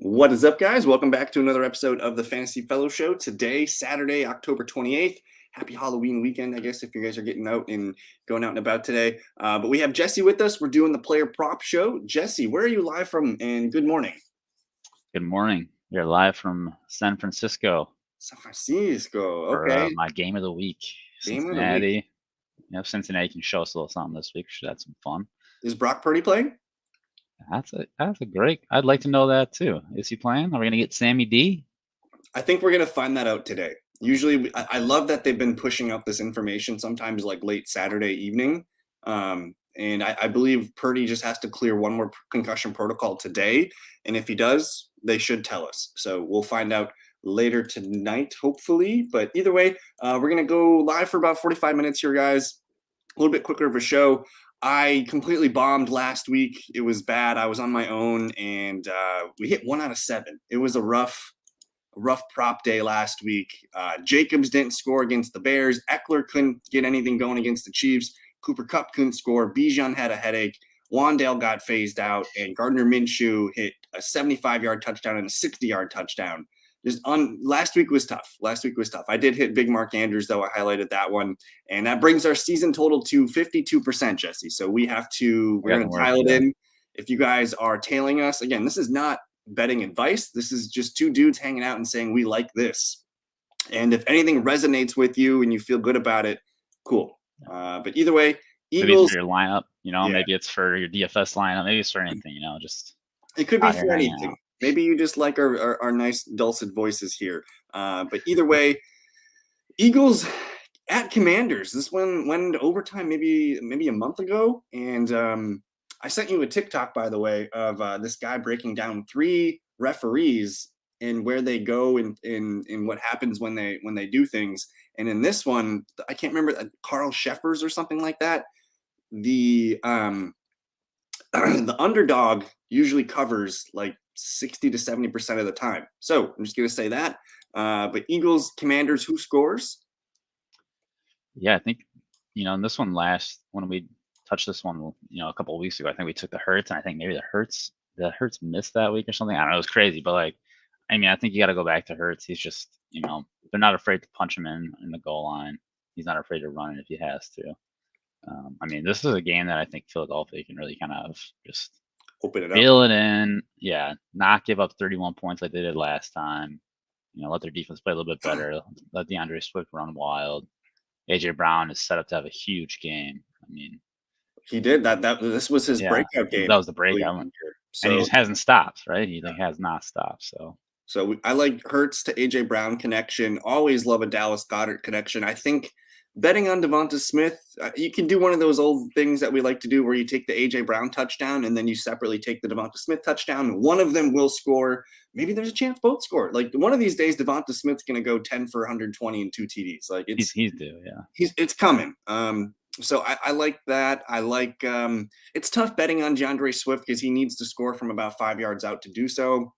What is up, guys? Welcome back to another episode of the Fantasy Fellow Show. Today, Saturday, October 28th. Happy Halloween weekend, I guess, if you guys are getting out and going out and about today. But we have Jesse with us. We're doing the player prop show. Jesse, where are you live from? And good morning. Good morning. You're live from San Francisco San Francisco. for Okay. my game of the week. Game of the week. Cincinnati. Cincinnati can show us a little something this week. Should have some fun. Is Brock Purdy playing? That's a great. I'd like to know that too. Is he playing? Are we gonna get Sammy D? I think we're going to find that out today. Usually, I love that they've been pushing out this information sometimes like late Saturday evening. And I believe Purdy just has to clear one more concussion protocol today. And if he does, they should tell us. So we'll find out later tonight, hopefully. But either way, we're going to go live for about 45 minutes here, guys. A little bit quicker of a show. I completely bombed last week. It was bad. I was on my own, and we hit 1 out of 7. It was a rough prop day last week. Jacobs didn't score against the Bears. Eckler couldn't get anything going against the Chiefs. Cooper Kupp couldn't score. Bijan had a headache. Wandale got phased out, and Gardner Minshew hit a 75-yard touchdown and a 60-yard touchdown. Last week was tough. I did hit Big Mark Andrews, though. I highlighted that one, and that brings our season total to 52%, Jesse. So we're going to dial it in. If you guys are tailing us, again, this is not betting advice. This is just two dudes hanging out and saying we like this. And if anything resonates with you and you feel good about it, cool. But either way, Eagles. Maybe it's for your lineup, maybe it's for your DFS lineup, maybe it's for anything, just. It could be for anything. Maybe you just like our nice dulcet voices here. But either way, Eagles at Commanders. This one went into overtime maybe a month ago. And I sent you a TikTok, by the way, of this guy breaking down 3 referees and where they go and what happens when they do things. And in this one, I can't remember, Carl Sheffers or something like that. The the underdog usually covers like 60 to 70% of the time. So I'm just going to say that. But Eagles, Commanders, who scores? Yeah, I think, in this one when we touched this one, a couple of weeks ago, I think we took the Hurts, and I think maybe the Hurts missed that week or something. I don't know. It was crazy, but I think you got to go back to Hurts. He's just, they're not afraid to punch him in the goal line. He's not afraid to run it if he has to. This is a game that I think Philadelphia can really kind of just open it up, fill it in. Yeah, not give up 31 points like they did last time. Let their defense play a little bit better. Let DeAndre Swift run wild. AJ Brown is set up to have a huge game. He did that. This was his breakout game. That was the breakout. So, and he just hasn't stopped, right? He has not stopped. So I like Hurts to AJ Brown connection. Always love a Dallas Goedert connection. I think betting on Devonta Smith, you can do one of those old things that we like to do where you take the AJ Brown touchdown and then you separately take the Devonta Smith touchdown. One of them will score. Maybe there's a chance both score. Like one of these days, Devonta Smith's going to go 10 for 120 and 2 TDs. Like he's due, yeah. It's coming. So I like that. I like it's tough betting on DeAndre Swift because he needs to score from about 5 yards out to do so.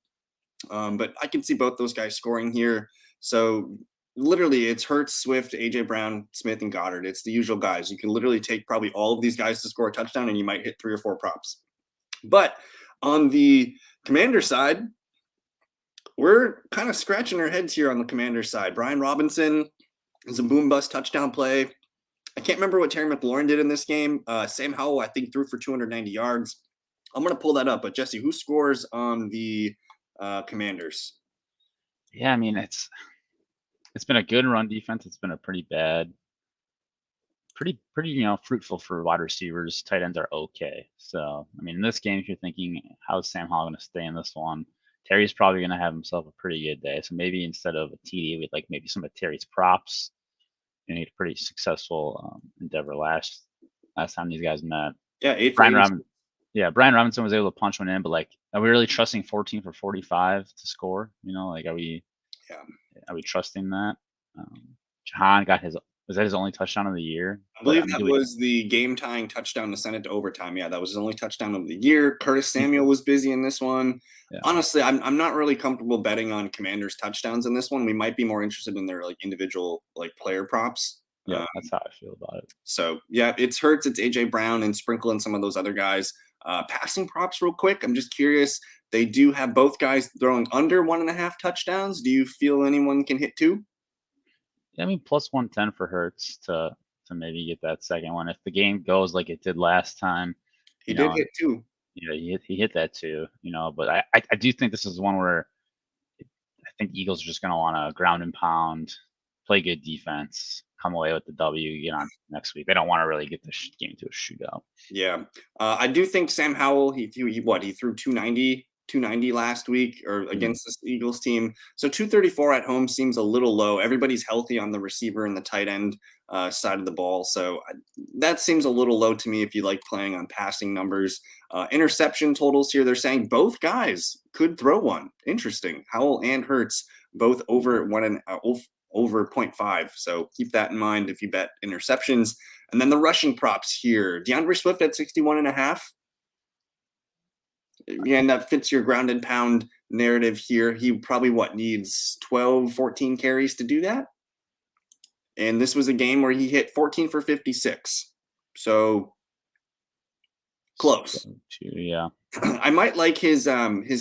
But I can see both those guys scoring here. So literally it's Hurts, Swift, AJ Brown, Smith, and Goddard. It's the usual guys. You can literally take probably all of these guys to score a touchdown and you might hit 3 or 4 props. But on the Commander side, we're kind of scratching our heads here on the Commander side. Brian Robinson is a boom bust touchdown play. I can't remember what Terry McLaurin did in this game. Sam Howell, I think, threw for 290 yards. I'm going to pull that up. But Jesse, who scores on the Commanders? Yeah, it's been a good run defense. It's been a pretty fruitful for wide receivers. Tight ends are okay. So, in this game, if you're thinking, how's Sam Howell going to stay in this one? Terry's probably going to have himself a pretty good day. So maybe instead of a TD, we'd like maybe some of Terry's props. He had a pretty successful endeavor last time these guys met. Yeah, Brian Robinson was able to punch one in, but are we really trusting 14 for 45 to score? Are we trusting that? Jahan was that his only touchdown of the year? I believe that was the game-tying touchdown to send it to overtime. Yeah, that was his only touchdown of the year. Curtis Samuel was busy in this one. Yeah. Honestly, I'm not really comfortable betting on Commanders touchdowns in this one. We might be more interested in their individual player props. Yeah, that's how I feel about it. So yeah, it's Hurts, it's AJ Brown, and sprinkle in some of those other guys. Passing props, real quick. I'm just curious. They do have both guys throwing under 1.5 touchdowns. Do you feel anyone can hit two? Yeah, I mean, plus 110 for Hurts to maybe get that second one if the game goes like it did last time. He You did know, hit two. he hit that too. But I do think this is one where I think Eagles are just going to want to ground and pound, play good defense, come away with the W, get on next week. They don't want to really get the game to a shootout. Yeah, I do think Sam Howell. He threw 290 last week or Mhm. against this Eagles team. So 234 at home seems a little low. Everybody's healthy on the receiver and the tight end side of the ball, so that seems a little low to me. If you like playing on passing numbers, interception totals here, they're saying both guys could throw one. Interesting. Howell and Hurts both over over zero point 0.5. So keep that in mind if you bet interceptions. And then the rushing props here. DeAndre Swift at 61.5. Again, that fits your ground and pound narrative here. He probably needs 12, 14 carries to do that. And this was a game where he hit 14 for 56. So close. Yeah. I might like his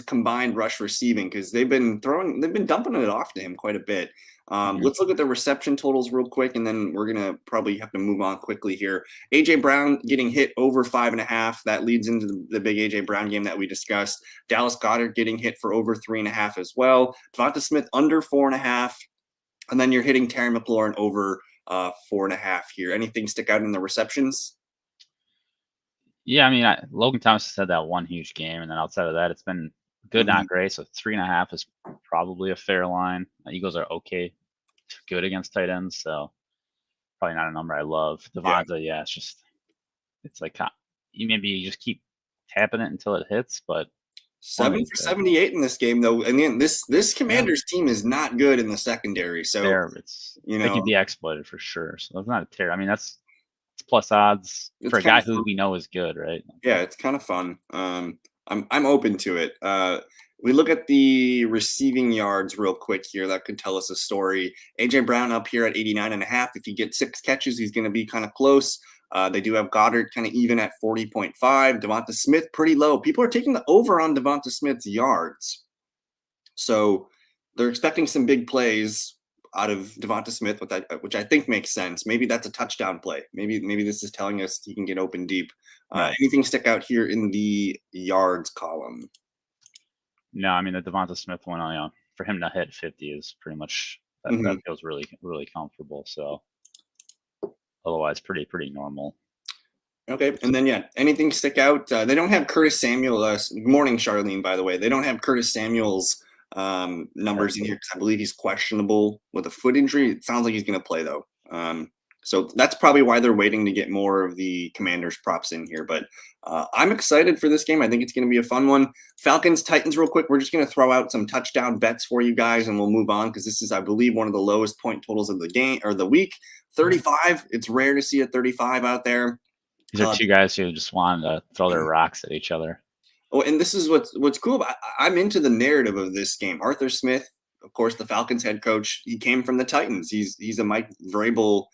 combined rush receiving because they've been dumping it off to him quite a bit. Mhm. Let's look at the reception totals real quick, and then we're gonna probably have to move on quickly here. AJ Brown getting hit over 5.5. That leads into the big AJ Brown game that we discussed. Dallas Goedert getting hit for over 3.5 as well. Devonta Smith under 4.5, and then you're hitting Terry McLaurin over 4.5 here. Anything stick out in the receptions? Yeah, I mean, Logan Thomas has had that one huge game, and then outside of that, it's been good, Mhm. not great. So 3.5 is probably a fair line. Eagles are okay to good against tight ends, so probably not a number I love. Yeah. Devonta, yeah, it's like you maybe just keep tapping it until it hits, but 7 20 is for good. 78 in this game, though. And again, this Yeah, Commanders team is not good in the secondary. So, they can be exploited for sure. So that's not a tear. I mean, it's plus odds it's for a kind guy of who fun. we know is good, right? Yeah, it's kind of fun. I'm open to it. We look at the receiving yards real quick here. That could tell us a story. AJ Brown up here at 89.5. If he gets 6 catches, he's going to be kind of close. They do have Goddard kind of even at 40.5. Devonta Smith pretty low. People are taking the over on Devonta Smith's yards. So they're expecting some big plays out of Devonta Smith, which I think makes sense. Maybe that's a touchdown play. Maybe this is telling us he can get open deep. Right. Anything stick out here in the yards column? No, I mean the Devonta Smith one, for him to hit 50 is pretty much that Mhm. feels really comfortable. So otherwise, pretty normal. Okay, and then anything stick out? They don't have Curtis Samuel. Good morning, Charlene. By the way, they don't have Curtis Samuel's numbers in here because I believe he's questionable with a foot injury. It sounds like he's going to play though. So that's probably why they're waiting to get more of the Commanders props in here. But I'm excited for this game. I think it's going to be a fun one. Falcons Titans, real quick. We're just going to throw out some touchdown bets for you guys, and we'll move on because this is, I believe, one of the lowest point totals of the game or the week. 35. It's rare to see a 35 out there. These are two guys who just wanted to throw their rocks at each other. Oh, and this is what's cool. I'm into the narrative of this game. Arthur Smith, of course, the Falcons head coach. He came from the Titans. He's a Mike Vrabel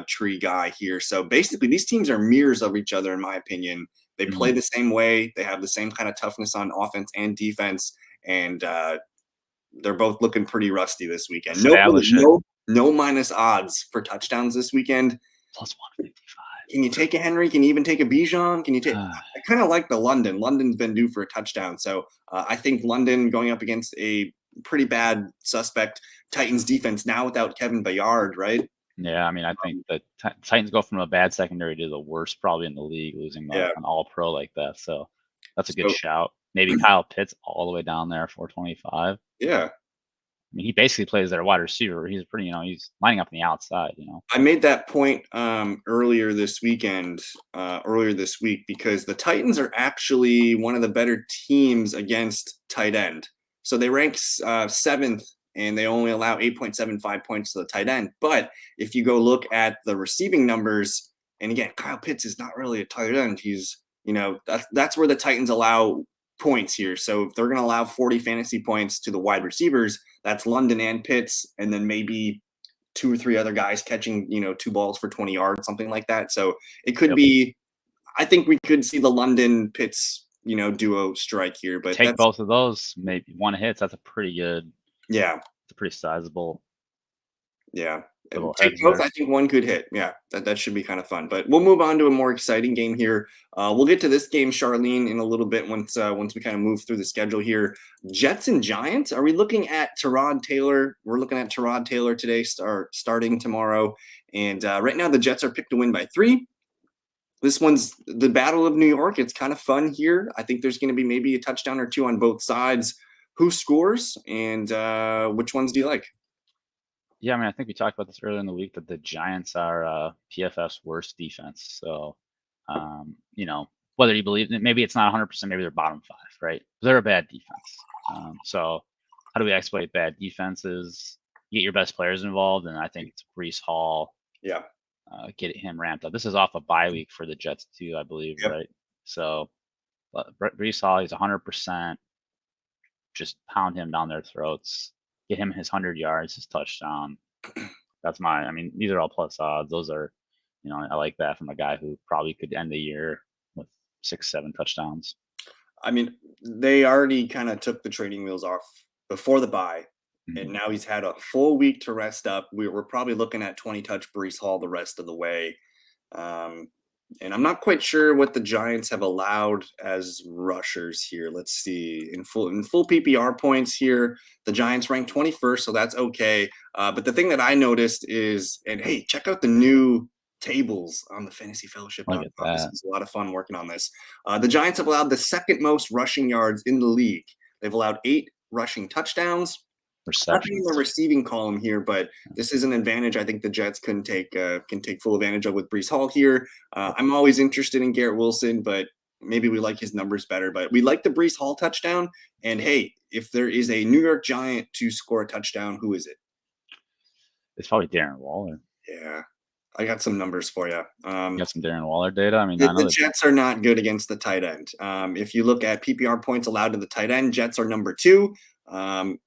tree guy here. So basically, these teams are mirrors of each other, in my opinion. They play Mhm. the same way. They have the same kind of toughness on offense and defense, and they're both looking pretty rusty this weekend. No, Establish it. no minus odds for touchdowns this weekend. Plus 155. Can you take a Henry? Can you even take a Bijan? Can you take? I kind of like the London. London's been due for a touchdown, so I think London going up against a pretty bad suspect Titans defense now without Kevin Bayard, right? Yeah, I mean, I think the Titans go from a bad secondary to the worst probably in the league, losing Yeah. an All-Pro like that. So that's a good So shout. Maybe Kyle Pitts all the way down there, 425. yeah, I mean, he basically plays their wide receiver. He's pretty, he's lining up on the outside. I made that point earlier this week because the Titans are actually one of the better teams against tight end. So they rank seventh, and they only allow 8.75 points to the tight end. But if you go look at the receiving numbers, and again, Kyle Pitts is not really a tight end. He's that's where the Titans allow points here. So if they're going to allow 40 fantasy points to the wide receivers, that's London and Pitts, and then maybe two or three other guys catching, 2 balls for 20 yards, something like that. So it could Yep. be, I think we could see the London Pitts, duo strike here, but Take that's both of those, maybe one hits. That's a pretty good. yeah, It's a pretty sizable yeah. And little take hedge both. there. I think one could hit. Yeah, that should be kind of fun. But we'll move on to a more exciting game here. We'll get to this game, Charlene, in a little bit once we kind of move through the schedule here. Jets and Giants. Are we looking at Tyrod Taylor? We're looking at Tyrod Taylor today, starting tomorrow. And right now, the Jets are picked to win by 3. This one's the Battle of New York. It's kind of fun here. I think there's going to be maybe a touchdown or two on both sides. Who scores and which ones do you like? Yeah, I mean, I think we talked about this earlier in the week that the Giants are PFF's worst defense. So, whether you believe it, maybe it's not 100%, maybe they're bottom 5, right? They're a bad defense. So, how do we exploit bad defenses? You get your best players involved, and I think it's Brees Hall. Yeah. Get him ramped up. This is off a bye week for the Jets too, I believe, Yep. right? So, Brees Hall, he's 100%. Just pound him down their throats. Get him his 100 yards, his touchdown. That's I mean, these are all plus odds. Those are, I like that from a guy who probably could end the year with 6, 7 touchdowns. I mean, they already kind of took the training wheels off before the bye, and now he's had a full week to rest up. We're probably looking at 20 touch Brees Hall the rest of the way. Um, and I'm not quite sure what the Giants have allowed as rushers here. Let's see. In full PPR points here, the Giants ranked 21st, so that's okay. But the thing that I noticed is, and hey, check out the new tables on the Look at fantasyfellowship.com. This that. is a lot of fun working on this. The Giants have allowed the second most rushing yards in the league. They've allowed 8 rushing touchdowns. Nothing in the Receptions. receiving column here, but this is an advantage I think the Jets can take full advantage of with Brees Hall here. I'm always interested in Garrett Wilson, but maybe we like his numbers better. But we like the Brees Hall touchdown. And hey, if there is a New York Giant to score a touchdown, who is it? It's probably Darren Waller. Yeah, I got some numbers for you. You got some Darren Waller data? I mean, I know The that. Jets are not good against the tight end. If you look at PPR points allowed to the tight end, Jets are number 2.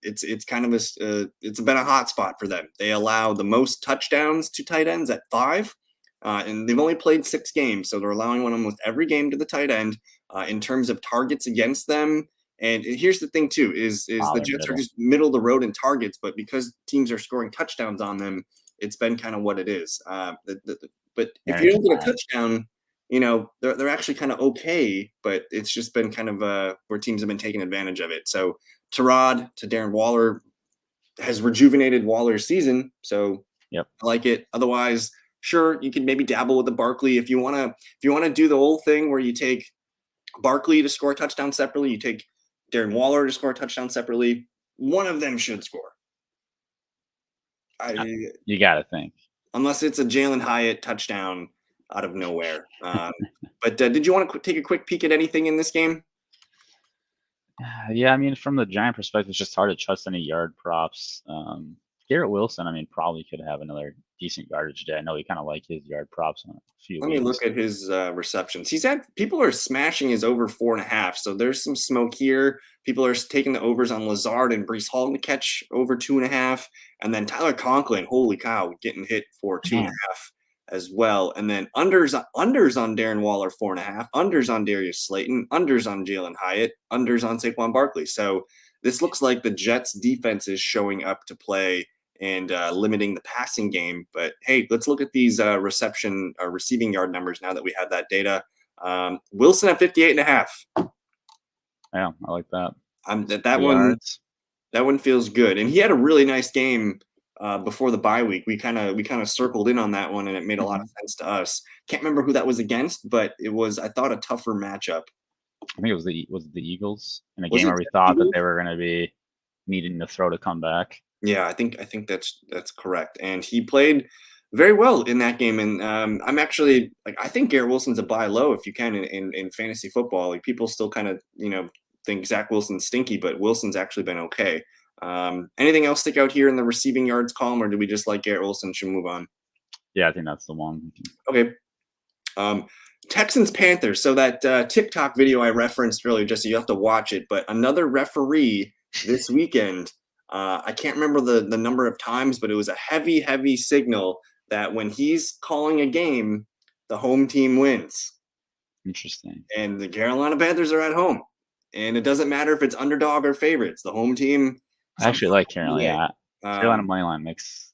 It's kind of it's been a hot spot for them. They allow the most touchdowns to tight ends at 5, and they've only played 6 games, so they're allowing one almost every game to the tight end. In terms of targets against them, and here's the thing too: is Wow, the they're Jets are middle. just middle of the road in targets, but because teams are scoring touchdowns on them, it's been kind of what it is. But if you They're don't get a fine. touchdown, they're actually kind of okay, but it's just been kind of where teams have been taking advantage of it. So Tyrod to Darren Waller has rejuvenated Waller's season, so Yep. I like it. Otherwise, sure, you could maybe dabble with the Barkley if you wanna do the whole thing where you take Barkley to score a touchdown separately, you take Darren Waller to score a touchdown separately. One of them should score. I You got to think. Unless it's a Jalen Hyatt touchdown out of nowhere. But did you want to take a quick peek at anything in this game? Yeah, I mean, from the Giant perspective, it's just hard to trust any yard props. Garrett Wilson, I mean, probably could have another decent yardage day. I know we kind of like his yard props in a few Let me leagues. look at his receptions. People are smashing his over 4.5. So there's some smoke here. People are taking the overs on Lazard and Brees Hall to catch over 2.5. And then Tyler Conklin, holy cow, getting hit for two and a Man, half as well. And then unders on Darren Waller 4.5, unders on Darius Slayton, unders on Jalen Hyatt, unders on Saquon Barkley. So this looks like the Jets defense is showing up to play and limiting the passing game. But hey, let's look at these receiving yard numbers now that we have that data. Wilson at 58.5. yeah, I like that. That 60 one yards. that one feels good, and he had a really nice game before the bye week. We kind of circled in on that one, and it made a lot of Mhm. sense to us. Can't remember who that was against, but it was, I thought, a tougher matchup. I think it was the Eagles in a Was game it where we the thought that Eagles? they were going to be needing to throw to come back. Yeah, I think that's correct. And he played very well in that game. And I'm actually like, I think Garrett Wilson's a buy low if you can in fantasy football. Like, people still kind of think Zach Wilson's stinky, but Wilson's actually been okay. Anything else stick out here in the receiving yards column, or do we just like Garrett Wilson should move on? Yeah, I think that's the one. Okay. Um, Texans Panthers. So that TikTok video I referenced earlier, just so you have to watch it. But another referee this weekend. I can't remember the number of times, but it was a heavy signal that when he's calling a game, the home team wins. Interesting. and the Carolina Panthers are at home. And it doesn't matter if it's underdog or favorites. The home team I somehow actually like won the Carolina. game. Yeah, Carolina money line makes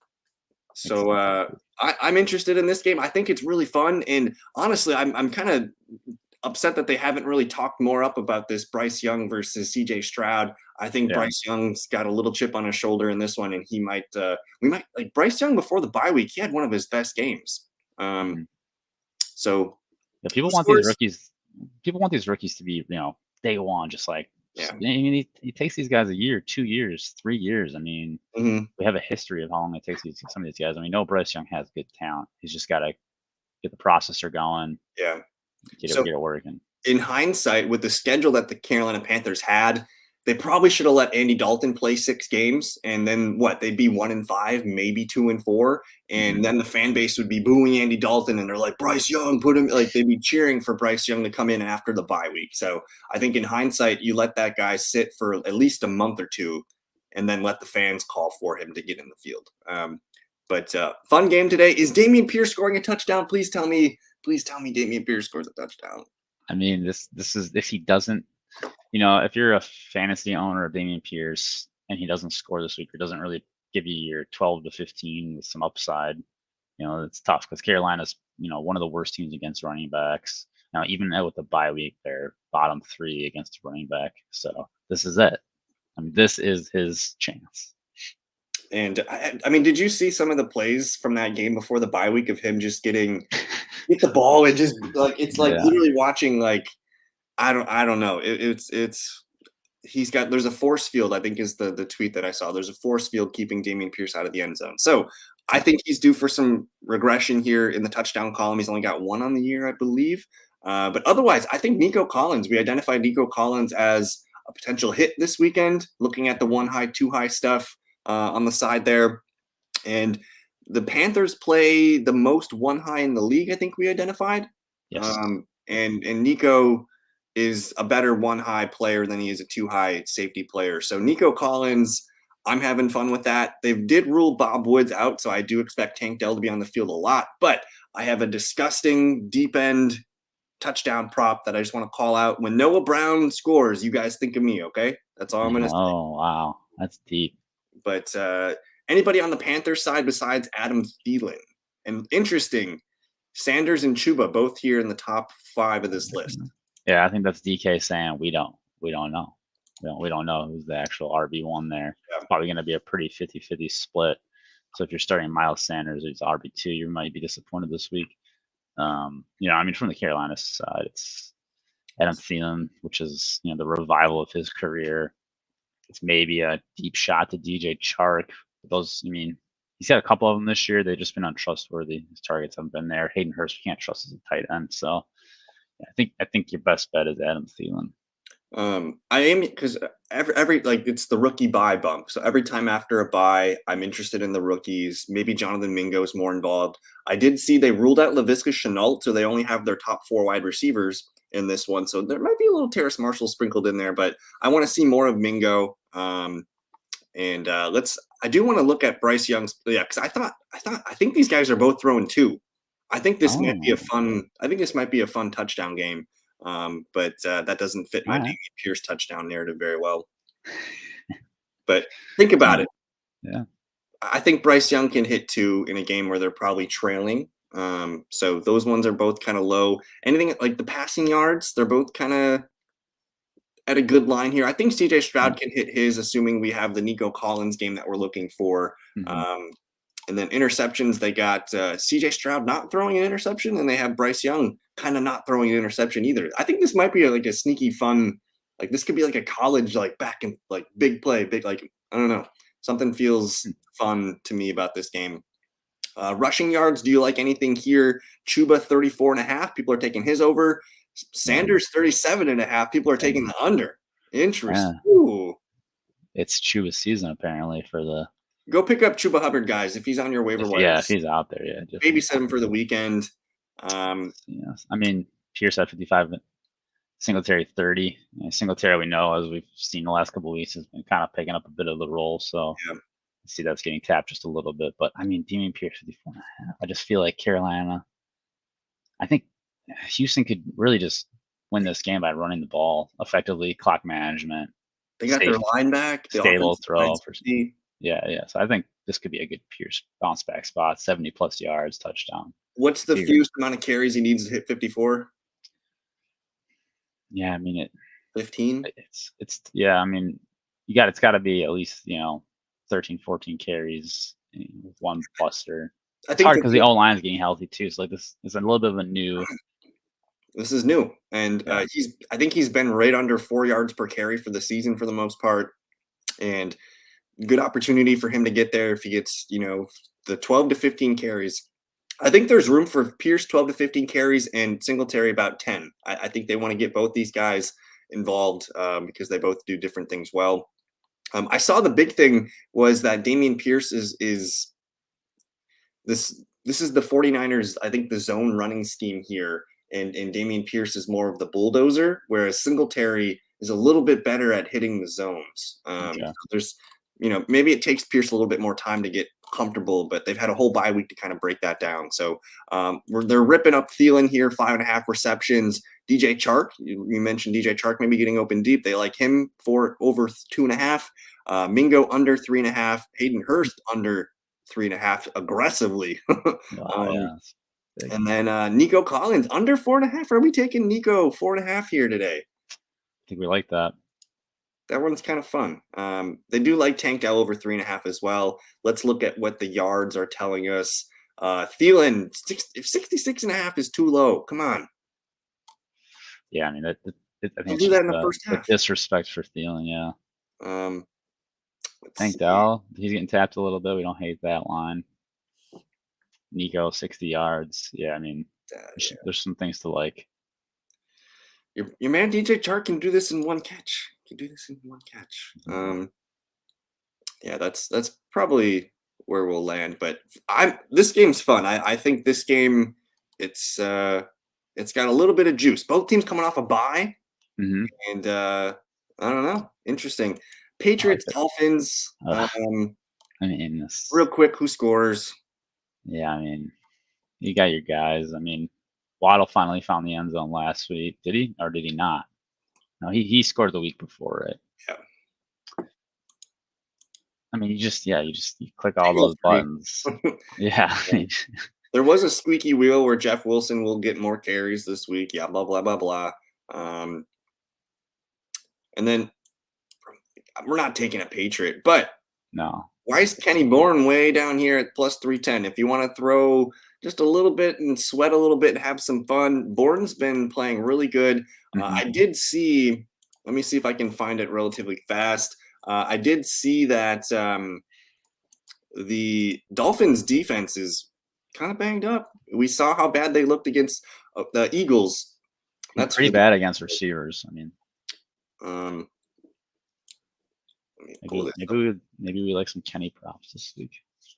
So sense actually. I'm interested in this game. I think it's really fun, and honestly, I'm kind of upset that they haven't really talked more up about this Bryce Young versus CJ Stroud. I think Yeah. Bryce Young's got a little chip on his shoulder in this one, and he might we might like Bryce Young before the bye week. He had one of his best games. Hmm. So Yeah, he people want these scores. rookies. People want these rookies to be, day one, Yeah. I mean, it takes these guys a year, 2 years, 3 years. I mean, Hmm. we have a history of how long it takes some of these guys. I mean, no, Bryce Young has good talent. He's just got to get the processor going, Yeah. get it So get it working. in hindsight, with the schedule that the Carolina Panthers had, they probably should have let Andy Dalton play 6 games, and then what? They'd be 1-5, maybe 2-4, Hmm. and then the fan base would be booing Andy Dalton, and they're like, Bryce Young, put him like they'd be cheering for Bryce Young to come in after the bye week. So I think in hindsight, you let that guy sit for at least a month or two, and then let the fans call for him to get in the field. But fun game today. Is Damian Pierce scoring a touchdown? Please tell me Damian Pierce scores a touchdown. I mean, this is if he doesn't, if you're a fantasy owner of Damian Pierce and he doesn't score this week or doesn't really give you your 12 to 15 with some upside, it's tough because Carolina's, one of the worst teams against running backs. Now, even with the bye week, they're bottom three against running back. So this is it. I mean, this is his chance. And I mean, did you see some of the plays from that game before the bye week of him just get the ball and just like it's like Yeah. literally watching like I don't know. It's he's got there's a force field, I think is the tweet that I saw. There's a force field keeping Damian Pierce out of the end zone. So I think he's due for some regression here in the touchdown column. He's only got one on the year, I believe. But otherwise, I think Nico Collins, we identified Nico Collins as a potential hit this weekend, looking at the one high, two high stuff on the side there. And the Panthers play the most one high in the league, I think we identified. Yes. And Nico is a better one high player than he is a two high safety player. So Nico Collins, I'm having fun with that. They did rule Bob Woods out, so I do expect Tank Dell to be on the field a lot. But I have a disgusting deep end touchdown prop that I just want to call out. When Noah Brown scores, you guys think of me, okay? That's all I'm going to say. Oh, wow. That's deep. But anybody on the Panthers side besides Adam Thielen? And interesting, Sanders and Chuba both here in the top 5 of this list. Yeah, I think that's DK saying we don't know. We don't know who's the actual RB1 there. Yeah. It's probably going to be a pretty 50-50 split. So if you're starting Miles Sanders, who's RB2, you might be disappointed this week. I mean, from the Carolina side, it's Adam Thielen, which is the revival of his career. It's maybe a deep shot to DJ Chark. Those, I mean, he's had a couple of them this year. They've just been untrustworthy. His targets haven't been there. Hayden Hurst, you can't trust as a tight end. So yeah, I think your best bet is Adam Thielen. I am because every like it's the rookie buy bump. So every time after a buy, I'm interested in the rookies. Maybe Jonathan Mingo's more involved. I did see they ruled out Laviska Shenault, so they only have their top 4 wide receivers in this one. So there might be a little Terrace Marshall sprinkled in there, but I want to see more of Mingo. And I do want to look at Bryce Young's, yeah, because I think these guys are both throwing 2. I think this might be a Oh, fun. I think this might be a fun touchdown game. But that doesn't fit my all Damian right. Pierce touchdown narrative very well. But think about Yeah. it. Yeah. I think Bryce Young can hit 2 in a game where they're probably trailing. So those ones are both kind of low. Anything like the passing yards, they're both kind of at a good line here. I think CJ Yeah. Stroud can hit his, assuming we have the Nico Collins game that we're looking for. Mm-hmm. Um, and then interceptions, they got CJ Stroud not throwing an interception, and they have Bryce Young kind of not throwing an interception either. I think this might be like a sneaky fun, like this could be like a college, like back and like big play, big, like, I don't know. Something feels fun to me about this game. Rushing yards, do you like anything here? Chuba 34.5. People are taking his over. Yeah. Sanders 37.5. People are taking the under. Yeah. Interesting. Ooh. It's Chuba's season apparently for the. Go pick up Chuba Hubbard, guys, if he's on your waiver If wires. he's out there, yeah, definitely. Babysit him for the weekend. Yes. I mean, Pierce at 55, Singletary 30. Singletary, we know, as we've seen the last couple of weeks, has been kind of picking up a bit of the role. So Yeah. I see that's getting tapped just a little bit. But I mean, Damian Pierce 54.5. I just feel like Carolina. I think Houston could really just win this game by running the ball effectively, clock management, They got their safe, line back. The stable offensive throw line's for. healthy. Yeah, yeah. So I think this could be a good Pierce bounce back spot, 70 plus yards, touchdown. What's the See you. fewest amount of carries he needs to hit 54? Yeah, I mean 15? it's yeah, I mean it's got to be at least 13, 14 carries, with one buster. I It's think hard the because the thing, O line's getting healthy too. So like this is a little bit of a new. this is new, and Yeah. I think he's been right under 4 yards per carry for the season for the most part, and good opportunity for him to get there if he gets the 12 to 15 carries. I think there's room for Pierce 12 to 15 carries and Singletary about 10. I think they want to get both these guys involved because they both do different things well. I saw the big thing was that Damian Pierce is this is the 49ers, I think the zone running scheme here, and Damian Pierce is more of the bulldozer, whereas Singletary is a little bit better at hitting the zones. Okay. So there's maybe it takes Pierce a little bit more time to get comfortable, but they've had a whole bye week to kind of break that down. So they're ripping up Thielen here, 5.5 receptions. DJ Chark, you mentioned DJ Chark maybe getting open deep. They like him for over 2.5. Mingo under 3.5. Hayden Hurst under 3.5 aggressively. Wow. um, Yeah. That's big. and then Nico Collins under 4.5. Are we taking Nico 4.5 here today? I think we like that. That one's kind of fun. They do like Tank Dell over 3.5 as well. Let's look at what the yards are telling us. Thielen, if 66.5 is too low, come on. Yeah, I mean I think He'll it's do that just in the first the half. disrespect for Thielen. Yeah. Let's Tank see. Dell, he's getting tapped a little bit. We don't hate that line. Nico, 60 yards. Yeah, I mean, there's some things to like. Your man DJ Chark can do this in one catch. Can do this in one catch. Yeah, that's probably where we'll land. But this game's fun. I think this game it's got a little bit of juice. Both teams coming off a bye, Mm-hmm. and I don't know. Interesting. I like Patriots, it. Dolphins. I mean, this. Real quick, who scores? Yeah, I mean, you got your guys. I mean, Waddle finally found the end zone last week. Did he, or did he not? No, he scored the week before, right? Yeah. I mean, you click all those buttons. Yeah. There was a squeaky wheel where Jeff Wilson will get more carries this week. Yeah, blah blah blah blah. And then we're not taking a Patriot, but No. why is Kenny Bourne way down here at plus 310? If you want to throw just a little bit and sweat a little bit and have some fun, Bourne's been playing really good. Mm-hmm. I did see, let me see if I can find it relatively fast. I did see that the Dolphins defense is kind of banged up. We saw how bad they looked against the Eagles. That's Pretty bad against receivers. I mean, um, let me pull this up. maybe we like some Kenny props this week.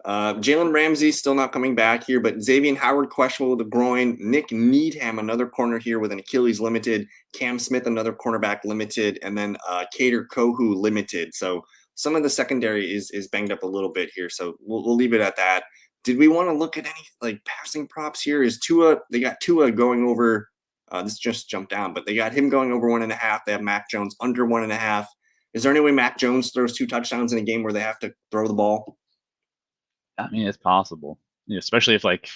Jalen Ramsey still not coming back here, but Xavier Howard questionable with a groin. Nick Needham, another corner here with an Achilles limited. Cam Smith, another cornerback limited, and then Cater Kohu limited. So some of the secondary is banged up a little bit here. So we'll leave it at that. Did we want to look at any like passing props here? Is Tua? They got Tua going over. This just jumped down, but they got him going over 1.5. They have Mac Jones under 1.5. Is there any way Mac Jones throws 2 touchdowns in a game where they have to throw the ball? I mean, it's possible, especially if like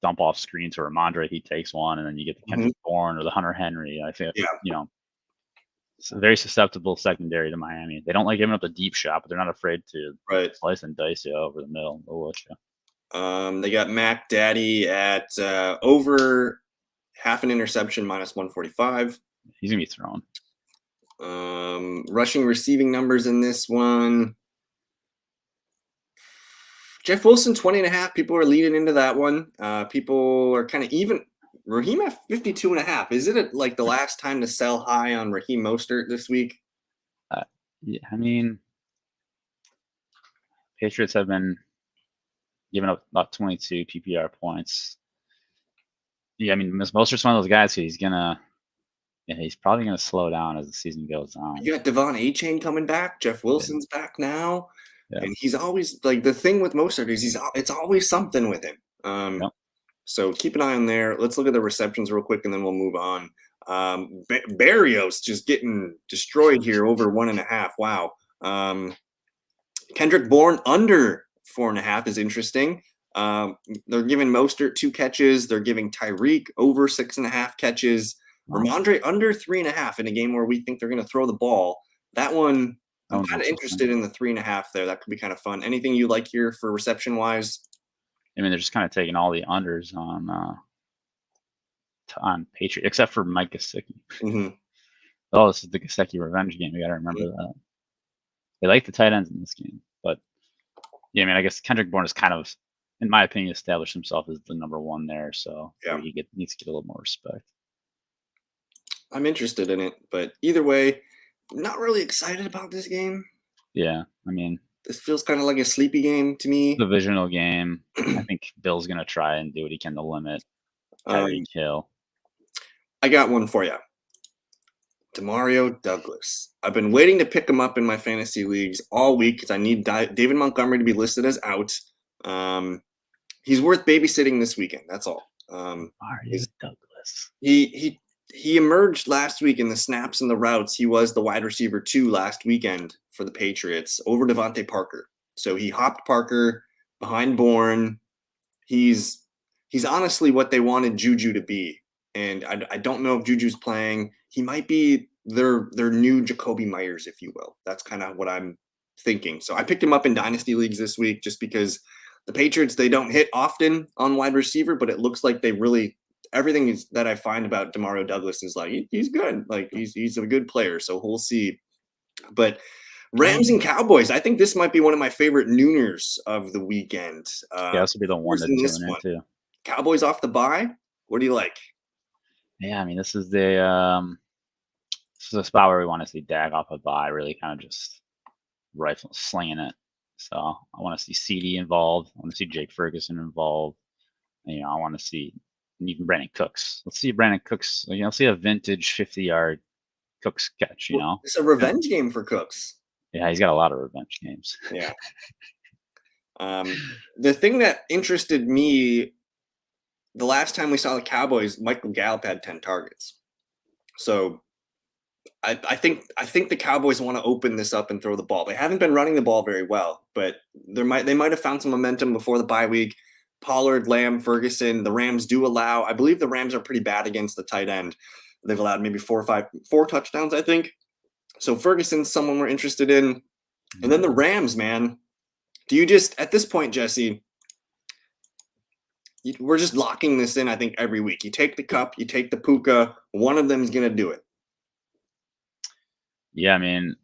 dump off screen to Ramondre, he takes one, and then you get the Kendrick Bourne or the Hunter Henry. I think, it's a very susceptible secondary to Miami. They don't like giving up the deep shot, but they're not afraid to slice and dice you over the middle. They'll let you. They got Mac Daddy at over half an interception minus 145. He's gonna be thrown. Rushing receiving numbers in this one. Jeff Wilson, 20.5. People are leading into that one. People are kind of even. Raheem at 52.5. Is it like the last time to sell high on Raheem Mostert this week? Yeah, I mean, Patriots have been giving up about 22 PPR points. Yeah, I mean, Mostert's one of those guys who he's probably gonna slow down as the season goes on. You got Devon A-Chain coming back. Jeff Wilson's back now. Yeah. And he's always like the thing with Mostert is it's always something with him. So keep an eye on there. Let's look at the receptions real quick, and then we'll move on. Barrios just getting destroyed here over 1.5. Wow. Kendrick Bourne under 4.5 is interesting. They're giving Mostert 2 catches. They're giving Tyreek over 6.5 catches. Wow. Ramondre under 3.5 in a game where we think they're going to throw the ball. That one, That I'm one's kind of interesting. interested in the 3.5 there. That could be kind of fun. Anything you like here for reception wise? I mean, they're just kind of taking all the unders on Patriot, except for Mike Gesicki. Mm-hmm. Oh, this is the Gesicki revenge game. We got to remember that. They like the tight ends in this game, but yeah, I mean, I guess Kendrick Bourne is kind of, in my opinion, established himself as the number one there, so Yeah. he needs to get a little more respect. I'm interested in it, but either way, not really excited about this game. Yeah, I mean, this feels kind of like a sleepy game to me. Divisional game. I think Bill's gonna try and do what he can to limit Tyreek Hill. I got one for you. Demario Douglas. I've been waiting to pick him up in my fantasy leagues all week because I need David Montgomery to be listed as out. He's worth babysitting this weekend. That's all. Demario Douglas. He emerged last week in the snaps and the routes. He was the wide receiver 2 last weekend for the Patriots over Devontae Parker. So he hopped Parker behind Bourne. He's honestly what they wanted Juju to be. And I don't know if Juju's playing. He might be their new Jacoby Myers, if you will. That's kind of what I'm thinking. So I picked him up in dynasty leagues this week just because the Patriots, they don't hit often on wide receiver, but it looks like they really everything that I find about Demario Douglas is like he's good. Like he's a good player. So we'll see. But Rams and Cowboys. I think this might be one of my favorite nooners of the weekend. Yeah, this would be the one to tune into. Cowboys off the bye. What do you like? Yeah, I mean, this is a spot where we want to see Dak off a bye, really kind of just rifle slinging it. So I want to see CD involved. I want to see Jake Ferguson involved. And, I want to see even Brandon Cooks. Let's see Brandon Cooks. Let's see a vintage 50-yard Cooks catch. It's a revenge game for Cooks. Yeah, he's got a lot of revenge games. Yeah. The thing that interested me the last time we saw the Cowboys, Michael Gallup had 10 targets. So I think the Cowboys want to open this up and throw the ball. They haven't been running the ball very well, but they might have found some momentum before the bye week. Pollard, Lamb, Ferguson. The Rams do allow. I believe the Rams are pretty bad against the tight end. They've allowed maybe 4 touchdowns, I think. So Ferguson's someone we're interested in. And then the Rams, man. Do you just at this point, Jesse? We're just locking this in. I think every week you take the Cup, you take the Puka. One of them is going to do it. Yeah, I mean,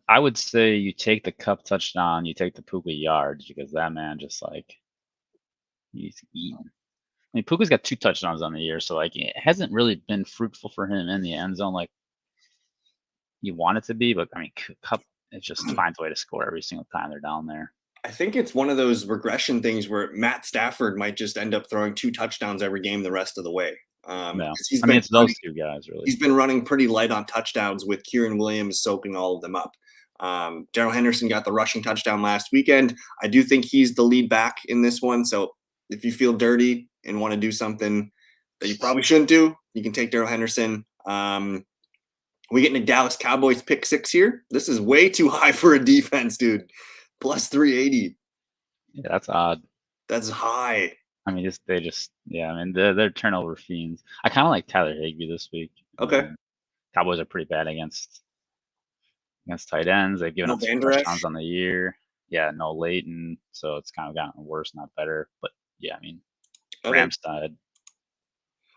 I would say you take the Cup touchdown, you take the Puka yards because that man just he's eating. I mean, Puka's got 2 touchdowns on the year, so it hasn't really been fruitful for him in the end zone like you want it to be. But I mean, Cup it just finds a way to score every single time they're down there. I think it's one of those regression things where Matt Stafford might just end up throwing 2 touchdowns every game the rest of the way. No. It's those 2 guys, really. He's been running pretty light on touchdowns with Kieran Williams soaking all of them up. Darrell Henderson got the rushing touchdown last weekend. I do think he's the lead back in this one. So if you feel dirty and want to do something that you probably shouldn't do, you can take Darrell Henderson. We get into Dallas Cowboys pick 6 here. This is way too high for a defense, dude. Plus 380. Yeah, that's odd. That's high. I mean, they're turnover fiends. I kind of like Tyler Higbee this week. Okay. Cowboys are pretty bad against tight ends. They've given up 2 touchdowns on the year. Yeah, no Leighton, so it's kind of gotten worse, not better. But yeah, I mean, Rams side.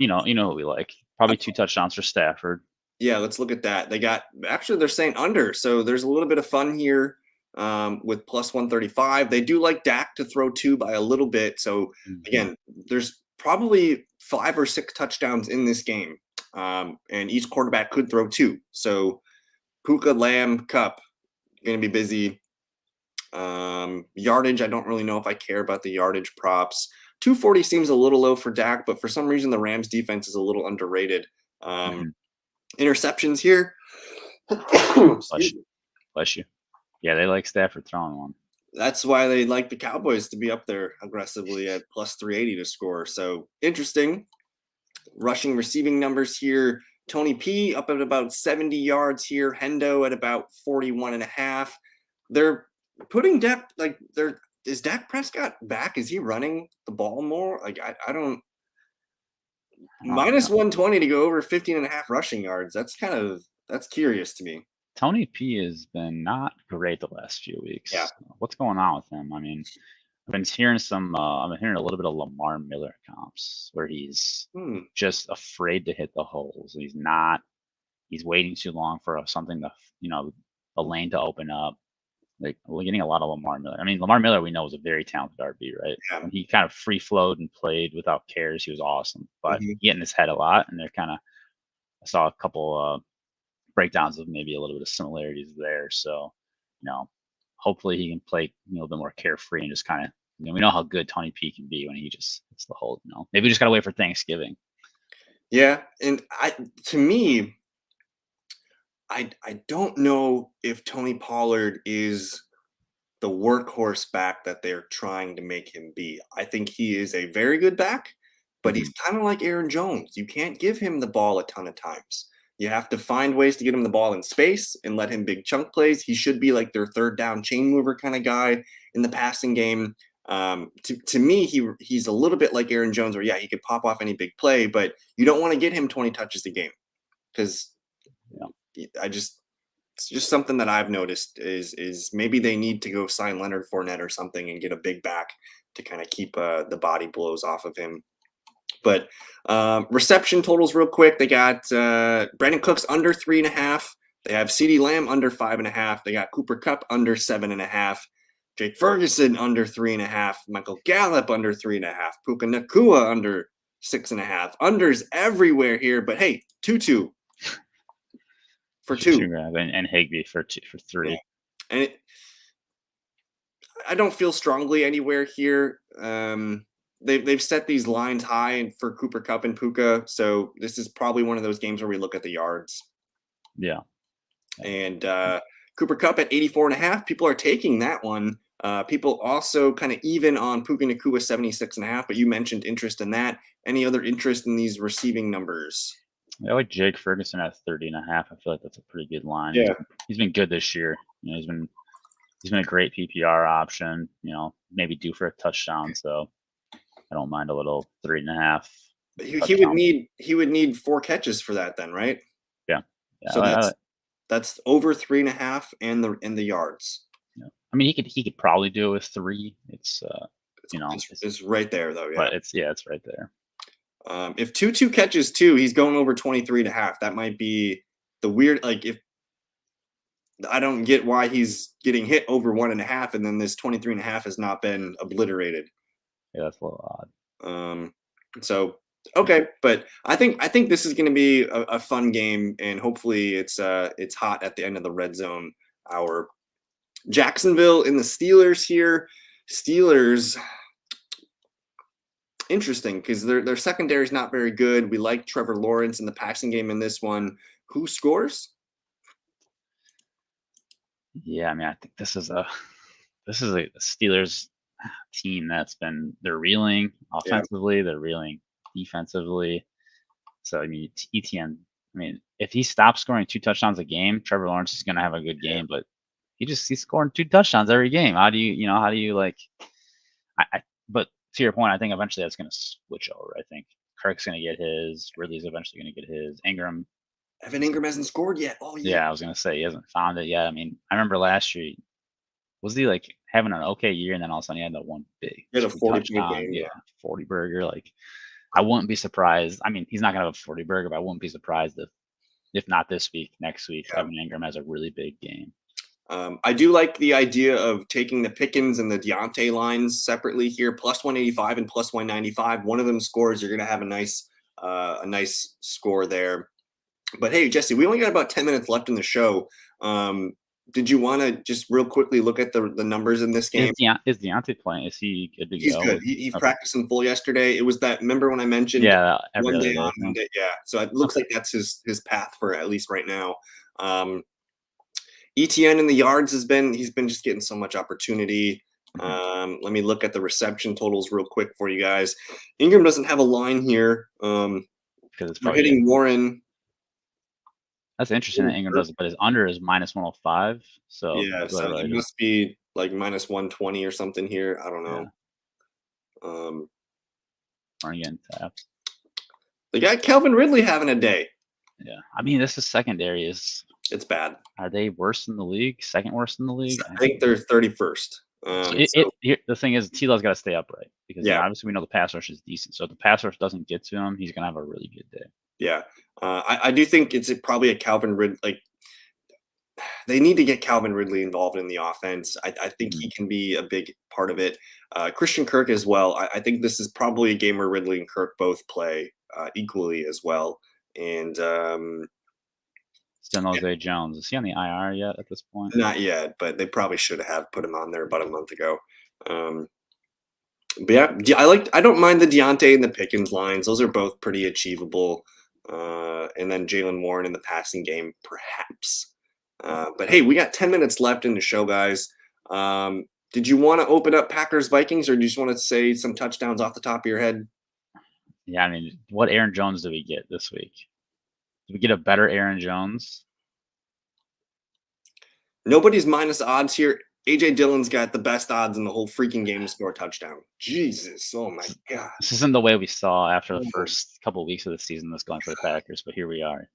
You know who we like. Probably 2 touchdowns for Stafford. Yeah, let's look at that. They're saying under, so there's a little bit of fun here. With plus 135. They do like Dak to throw 2 by a little bit. So again, there's probably 5 or 6 touchdowns in this game. And each quarterback could throw 2. So Puka, Lamb, Cup, going to be busy. Yardage, I don't really know if I care about the yardage props. 240 seems a little low for Dak, but for some reason the Rams defense is a little underrated. Interceptions here. Bless you. Yeah, they like Stafford throwing one. That's why they like the Cowboys to be up there aggressively at plus 380 to score. So interesting. Rushing receiving numbers here. Tony P up at about 70 yards here. Hendo at about 41 and a half. They're putting depth like they're is Dak Prescott back? Is he running the ball more? Like I don't I don't minus know. 120 to go over 15 and a half rushing yards. That's curious to me. Tony P has been not great the last few Yeah. weeks. What's going on with him? I mean, I've been hearing I've been hearing a little bit of Lamar Miller comps where he's Hmm. just afraid to hit the holes. He's not. He's waiting too long for something to, a lane to open up. Like we're getting a lot of Lamar Miller. I mean, Lamar Miller we know is a very talented RB, right? Yeah. When he kind of free flowed and played without cares, he was awesome. But Mhm. he get in his head a lot, and they're kind of. I saw a couple breakdowns of maybe a little bit of similarities there. So, hopefully he can play a little bit more carefree and just kind of. We know how good Tony P can be when he just hits the hole. Maybe we just gotta wait for Thanksgiving. Yeah, and to me, I don't know if Tony Pollard is the workhorse back that they're trying to make him be. I think he is a very good back, but he's Mhm. kind of like Aaron Jones. You can't give him the ball a ton of times. You have to find ways to get him the ball in space and let him big chunk plays. He should be like their third down chain mover kind of guy in the passing game. To me, he's a little bit like Aaron Jones, where yeah, he could pop off any big play, but you don't want to get him 20 touches a game because Yeah. I just it's just something that I've noticed is maybe they need to go sign Leonard Fournette or something and get a big back to kind of keep the body blows off of him. But reception totals real quick. They got Brandon Cooks under 3.5. They have CeeDee Lamb under 5.5. They got Cooper Kupp under 7.5. Jake Ferguson under 3.5. Michael Gallup under 3.5. Puka Nakua under 6.5. Unders everywhere here, but hey, 2-2 for two. And Higby for Yeah. 3. And I don't feel strongly anywhere here. They've set these lines high for Cooper Cup and Puka, so this is probably one of those games where we look at the yards. Yeah. And Cooper Cup at 84 and a half, people are taking that one. People also kind of even on Puka Nakua 76 and a half, but you mentioned interest in that. Any other interest in these receiving numbers? I like Jake Ferguson at 30.5. I feel like that's a pretty good line. Yeah. He's been good this year. He's been a great PPR option. Maybe due for a touchdown. So I don't mind a little 3.5 touchdown. He would need 4 catches for that then, right? Yeah. Yeah. So that's over 3.5 and the yards. Yeah. I mean, he could probably do it with 3. It's It's right there though, yeah. But it's right there. If Tutu catches 2, he's going over 23.5. That might be the weird. Like if I don't get why he's getting hit over 1.5, and then this 23.5 has not been obliterated. Yeah, that's a little odd. So okay, but I think this is going to be a fun game, and hopefully it's hot at the end of the red zone hour. Jacksonville and the Steelers here. Steelers, interesting because their secondary is not very good. We like Trevor Lawrence in the passing game in this one. Who scores? Yeah, I mean, I think this is a Steelers team they're reeling offensively, they're reeling defensively. So I mean, ETN. I mean, if he stops scoring 2 touchdowns a game, Trevor Lawrence is going to have a good game. But he's scoring 2 touchdowns every game. How do you like? But to your point, I think eventually that's going to switch over. I think Kirk's going to get his. Ridley's eventually going to get his. Ingram. Evan Ingram hasn't scored yet. Oh yeah. Yeah, I was going to say he hasn't found it yet. I mean, I remember last year, was he like having an okay year, and then all of a sudden he had that one big He had a 40-point touchdown, game. Yeah. 40 burger. Like, I wouldn't be surprised. I mean, he's not gonna have a 40 burger, but I wouldn't be surprised if not this week, next week, Evan Ingram has a really big game. I do like the idea of taking the Pickens and the Deontay lines separately here, plus 185 and plus 195. One of them scores, you're going to have a nice score there. But hey, Jesse, we only got about 10 minutes left in the show. Did you want to just real quickly look at the numbers in this game? Is Deontay playing? Is he good to go? He's good. He okay. practiced in full yesterday. It was that. Remember when I mentioned? Yeah, every one other day on, day. 1 day. Yeah. So it looks like that's his path for at least right now. ETN in the yards he's been just getting so much opportunity. Mhm. Let me look at the reception totals real quick for you guys. Ingram doesn't have a line here. Because it's We're probably yeah. hitting Warren. That's interesting that Ingram does it, but his under is -105. So Yeah, go ahead, so what I it do. must be like minus 120 or something here. I don't Yeah, know. Um, running again tapped. they got Calvin Ridley having a day. Yeah, I mean this is secondary. It's bad. Are they worse in the league? Second worst in the league? I think they're 31st. So So the thing is, T-Law's got to stay upright because yeah, obviously we know the pass rush is decent. So if the pass rush doesn't get to him, he's gonna have a really good day. yeah. I do think it's probably a Calvin Ridley. Like they need to get Calvin Ridley involved in the offense. I think Mhm. he can be a big part of it. Christian Kirk as well. I think this is probably a game where Ridley and Kirk both play equally as well. And Still no Zay Jones. Is he on the IR yet at this point? not yet, but they probably should have put him on there about a month ago. Um, but yeah, I don't mind the Deontay and the Pickens lines. Those are both pretty achievable. And then Jalen Warren in the passing game, perhaps. But hey, we got 10 minutes left in the show, guys. Did you want to open up Packers Vikings, or do you just want to say some touchdowns off the top of your head? Yeah, I mean, what Aaron Jones did we get this week? Did we get a better Aaron Jones? Nobody's minus odds here. AJ Dillon's got the best odds in the whole freaking game to score a touchdown. Jesus, oh my This god. this isn't the way we saw after the Oh, first couple of weeks of the season that's going for the Packers, but here we are.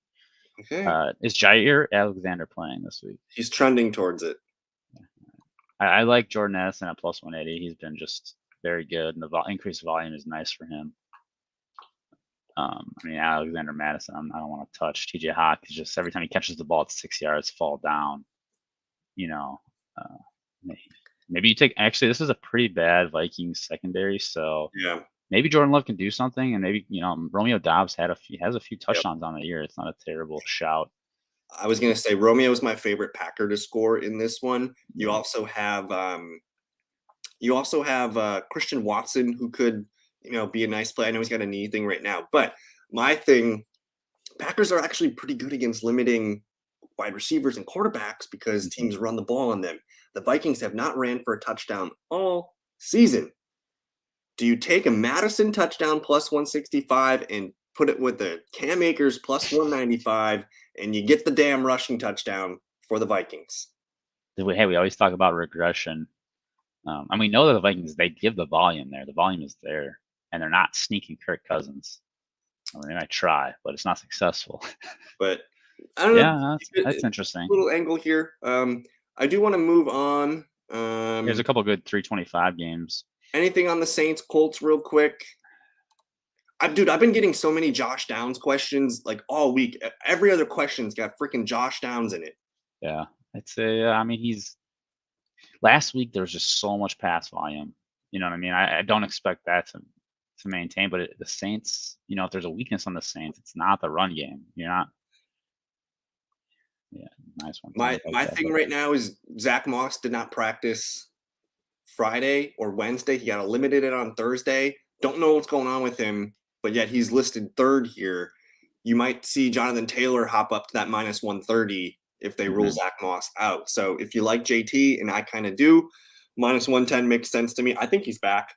okay, Is Jair Alexander playing this week? he's trending towards it. I like Jordan Addison at +180. He's been just very good, and the increased volume is nice for him. I mean, Alexander Madison, I don't want to touch. TJ Hawk is just every time he catches the ball at 6 yards, fall down. You know, uh, maybe you take. Actually, this is a pretty bad Vikings secondary, so Yeah. maybe Jordan Love can do something, and maybe Romeo Dobbs has a few Yep. touchdowns on the year. It's not a terrible shout. I was gonna say Romeo is my favorite Packer to score in this one. You Yeah. also have Christian Watson who could, be a nice play. I know he's got a knee thing right now, but my thing, Packers are actually pretty good against limiting wide receivers and quarterbacks because Mhm. teams run the ball on them. The Vikings have not ran for a touchdown all season. Do you take a Madison touchdown plus 165 and put it with the Cam Akers plus 195 and you get the damn rushing touchdown for the Vikings? Hey, we always talk about regression. And we know that the Vikings, they give the volume there. The volume is there, and they're not sneaking Kirk Cousins. I mean, they might try, but it's not successful. But I don't know. Yeah, that's interesting. Little angle here. I do want to move on. There's a couple good 325 games. Anything on the Saints Colts real quick? Dude, I've been getting so many Josh Downs questions like all week. Every other question's got freaking Josh Downs in it. Yeah, I'd say. I mean, he's last week there was just so much pass volume. You know what I mean? I don't expect that to maintain. But the Saints, if there's a weakness on the Saints, it's not the run game. You're not. Yeah, nice one. My thing right now is Zach Moss did not practice Friday or Wednesday. He got eliminated on Thursday. Don't know what's going on with him, but yet he's listed third here. You might see Jonathan Taylor hop up to that minus 130 if they rule Mm-hmm. Zach Moss out. So if you like JT, and I kind of do, minus 110 makes sense to me. I think he's back.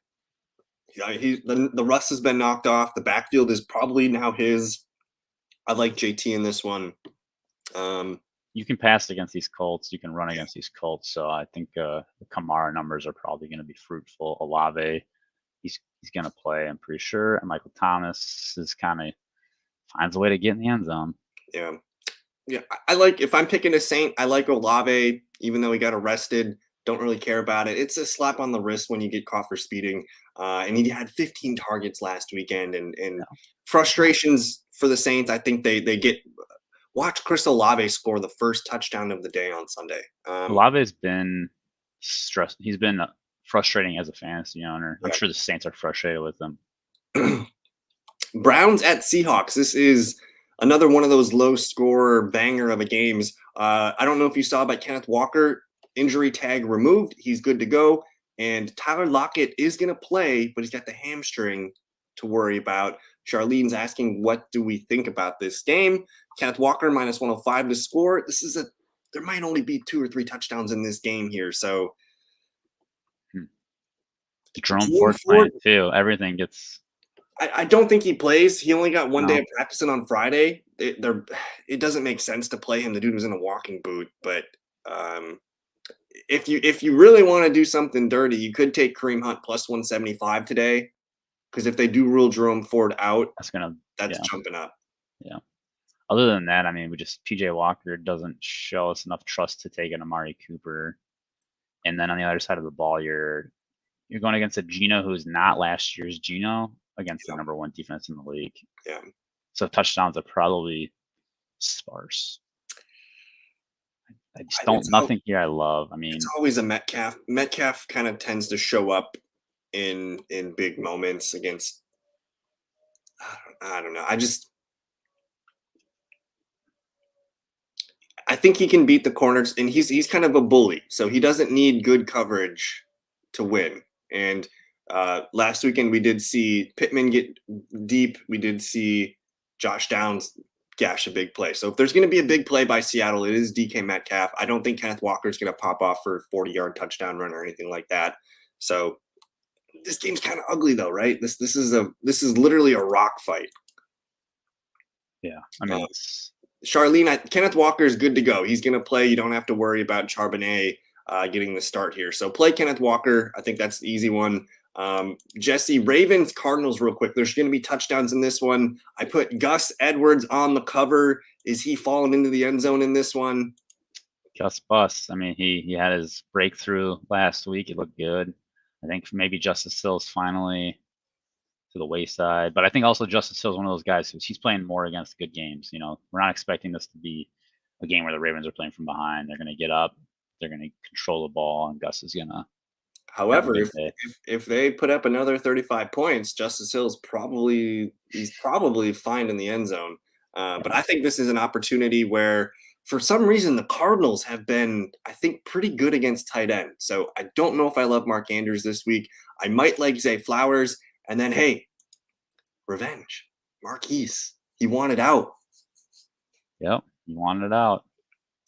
Yeah, the rust has been knocked off. The backfield is probably now his. I like JT in this one. You can pass against these Colts. You can run against these Colts. So I think the Kamara numbers are probably going to be fruitful. Olave, he's going to play, I'm pretty sure. And Michael Thomas is kind of finds a way to get in the end zone. Yeah. Yeah, I like if I'm picking a Saint, I like Olave, even though he got arrested. Don't really care about it. It's a slap on the wrist when you get caught for speeding. And he had 15 targets last weekend, and Yeah. frustrations for the Saints. I think they get watch Chris Olave score the first touchdown of the day on Sunday. Olave's been stressed. He's been frustrating as a fantasy owner. I'm Yeah. sure the Saints are frustrated with him. Browns at Seahawks. This is another one of those low score banger of a games. I don't know if you saw, but Kenneth Walker injury tag removed. He's good to go. And Tyler Lockett is going to play, but he's got the hamstring to worry about. Charlene's asking, what do we think about this game? Kenneth Walker minus 105 to score. This is a there might only be 2 or 3 touchdowns in this game here. So Hmm. Jerome Jerome Ford's Ford, playing too. Everything gets I don't think he plays. He only got one day no. of practicing on Friday. It doesn't make sense to play him. The dude was in a walking boot. But um, if you really want to do something dirty, you could take Kareem Hunt plus 175 today. Because if they do rule Jerome Ford out, That's gonna that's yeah jumping up. yeah. Other than that, I mean, we just PJ Walker doesn't show us enough trust to take an Amari Cooper. And then on the other side of the ball, you're going against a Geno who's not last year's Geno against the Yeah, number one defense in the league. yeah. So touchdowns are probably sparse. I just don't. It's Nothing here I love. I it's mean, always a Metcalf. Metcalf kind of tends to show up in big moments against. I don't know. I think he can beat the corners, and he's kind of a bully, so he doesn't need good coverage to win. And last weekend we did see Pittman get deep. We did see Josh Downs gash a big play. So if there's going to be a big play by Seattle, it is DK Metcalf. I don't think Kenneth Walker is going to pop off for a 40-yard touchdown run or anything like that. So this game's kind of ugly though, right? This is literally a rock fight. yeah. I mean, it's Kenneth Walker is good to go. He's going to play. You don't have to worry about Charbonnet getting the start here. So play Kenneth Walker. I think that's the easy one. Jesse, Ravens, Cardinals, real quick. There's going to be touchdowns in this one. I put Gus Edwards on the cover. Is he falling into the end zone in this one? Gus Bus. I mean, he had his breakthrough last week. It looked good. I think maybe Justice Hill's finally to the wayside. But I think also Justice Hill is one of those guys who's he's playing more against good games. You know, we're not expecting this to be a game where the Ravens are playing from behind. They're going to get up, they're going to control the ball, and Gus is going to have a However, good if, day. if if they put up another 35 points, Justice Hill's probably fine in the end zone. But Yeah, I think this is an opportunity where, for some reason, the Cardinals have been, I think, pretty good against tight end. So I don't know if I love Mark Andrews this week. I might like Zay Flowers, and then hey, revenge, Marquise. He wanted out. yep. You wanted it out.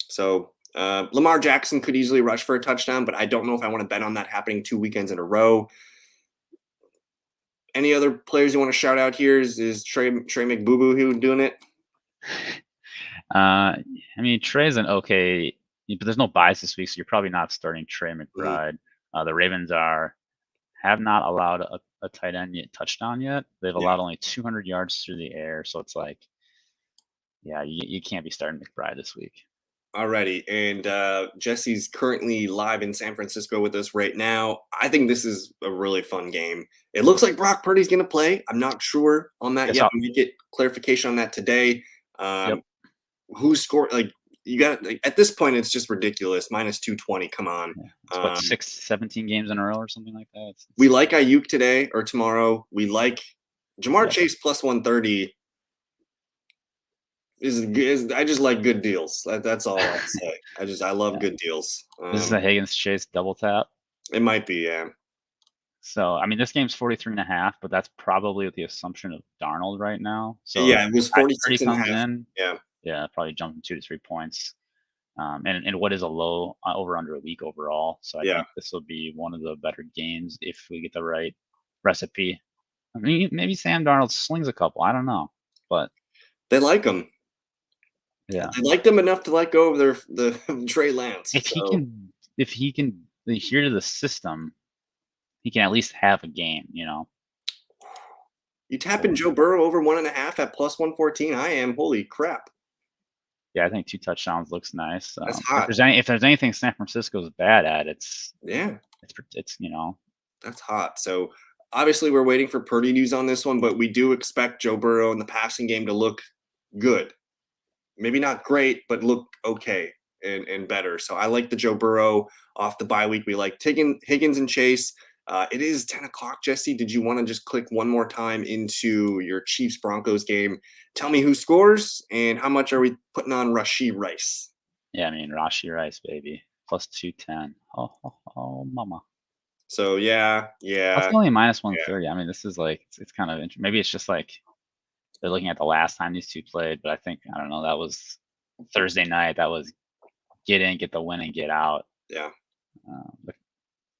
So Lamar Jackson could easily rush for a touchdown, but I don't know if I want to bet on that happening 2 weekends in a row. Any other players you want to shout out here? Is Trey McBoo who doing it? I mean, Trey's an okay, but there's no bias this week, so you're probably not starting Trey Mhm. McBride. The Ravens have not allowed a tight end yet touchdown yet. They've Yeah. allowed only 200 yards through the air, so it's like, yeah, you can't be starting McBride this week. Alrighty. And Jesse's currently live in San Francisco with us right now. I think this is a really fun game. It looks like Brock Purdy's going to play. I'm not sure on that Yes, yet. We get clarification on that today. yep. Who scored? Like, you got at this point, it's just ridiculous. Minus 220. Come on. Yeah. It's what 17 games in a row or something like that. We like Ayuk today or tomorrow. We like Jamar Yep. Chase plus 130. I just like good deals. That's all I'll say. I love Yeah. good deals. This is a Higgins Chase double tap. It might be, yeah. So, I mean, this game's 43.5, but that's probably with the assumption of Darnold right now. So Yeah, it was Purdy 46 and a comes half. in, Yeah. yeah, probably jumping 2 to 3 points. And what is a low over under a week overall. So I Yeah. think this will be one of the better games if we get the right recipe. I mean, maybe Sam Darnold slings a couple. I don't know, but They like him. yeah, They liked him enough to let go of the Trey Lance. if he So can, if he can adhere to the system, he can at least have a game. You know. you tap in So Joe Burrow over 1.5 at plus 114. I am. Holy crap. yeah, I think 2 touchdowns looks nice. That's If hot. there's anything San Francisco's bad at, Yeah, it's you know. that's hot. So obviously we're waiting for Purdy news on this one, but we do expect Joe Burrow in the passing game to look good. Maybe not great, but look okay and better. So I like the Joe Burrow off the bye week. We like Higgins and Chase. It is 10 o'clock, Jesse. Did you want to just click one more time into your Chiefs Broncos game? Tell me who scores and how much are we putting on Rashee Rice? Yeah, I mean Rashi Rice, baby, plus 210. Oh, mama. So That's yeah. only minus 130. I mean, this is like it's kind of maybe it's just like they're looking at the last time these two played, but I think I don't know. That was Thursday night. That was get in, get the win, and get out. Yeah. The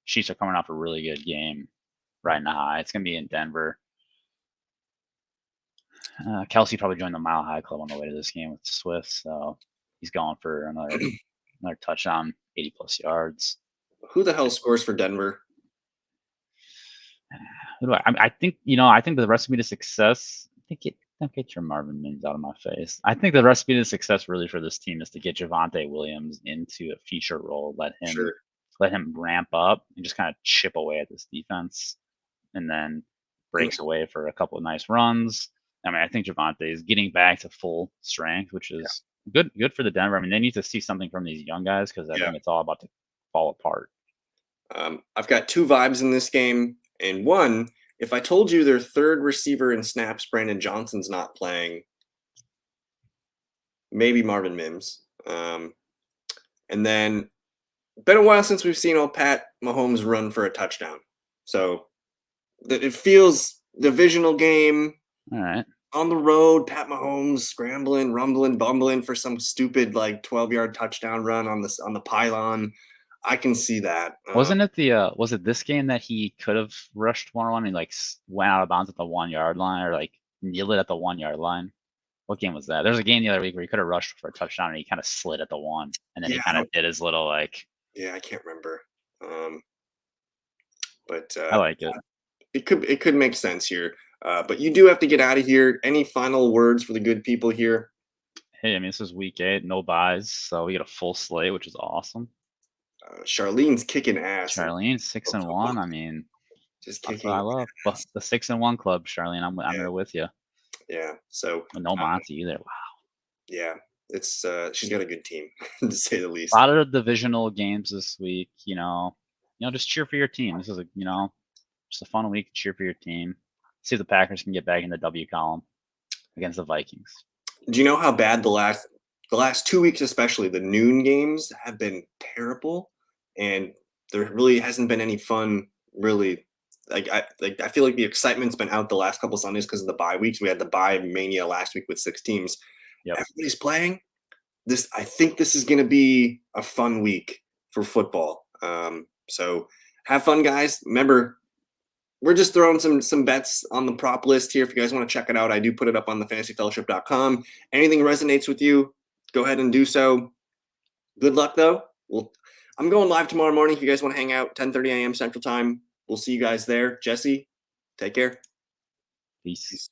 Chiefs are coming off a really good game right now. It's gonna be in Denver. Kelsey probably joined the Mile High Club on the way to this game with Swift, so he's going for another touchdown, 80+ yards. Who the hell scores for Denver? Who do I think I think the recipe to success. Don't get your Marvin Mims out of my face. I think the recipe to success really for this team is to get Javonte Williams into a feature role, let Sure. him ramp up and just kind of chip away at this defense, and then breaks away for a couple of nice runs. I mean, I think Javonte is getting back to full strength, which is good for the Denver. I mean, they need to see something from these young guys because I Yeah. think it's all about to fall apart. I've got two vibes in this game, and one, if I told you their third receiver in snaps, Brandon Johnson's not playing, maybe Marvin Mims. And then, been a while since we've seen old Pat Mahomes run for a touchdown. So it feels divisional game All right. on the road. Pat Mahomes scrambling, rumbling, bumbling for some stupid like 12-yard touchdown run on the pylon. I can see that. Wasn't it was it this game that he could have rushed 1-on-1 and like went out of bounds at the 1 yard line or like kneeled it at the 1 yard line? What game was that? There's a game the other week where he could have rushed for a touchdown and he kind of slid at the one, and then he kind of did his little like. Yeah, I can't remember. But I like it. It could make sense here. But you do have to get out of here. Any final words for the good people here? Hey, I mean, this is week 8, no buys, so we get a full slate, which is awesome. Charlene's kicking ass. Charlene 6-1. I mean, just that's kicking. what I love. But the 6-1 club, Charlene. I'm there with you. Yeah. So no Monty either. Wow. Yeah, it's she's got a good team to say the least. A lot of divisional games this week. Just cheer for your team. This is just a fun week to cheer for your team. See if the Packers can get back in the W column against the Vikings. Do you know how bad the last 2 weeks, especially the noon games, have been terrible, and there really hasn't been any fun. Really, I feel like the excitement's been out the last couple Sundays because of the bye weeks. We had the bye mania last week with 6 teams. Yep. Everybody's playing. I think this is going to be a fun week for football. So have fun, guys. Remember, we're just throwing some bets on the prop list here. If you guys want to check it out, I do put it up on the fantasyfellowship.com. Anything resonates with you, go ahead and do so. Good luck, though. I'm going live tomorrow morning. If you guys want to hang out, 10:30 a.m. Central Time, we'll see you guys there. Jesse, take care. Peace.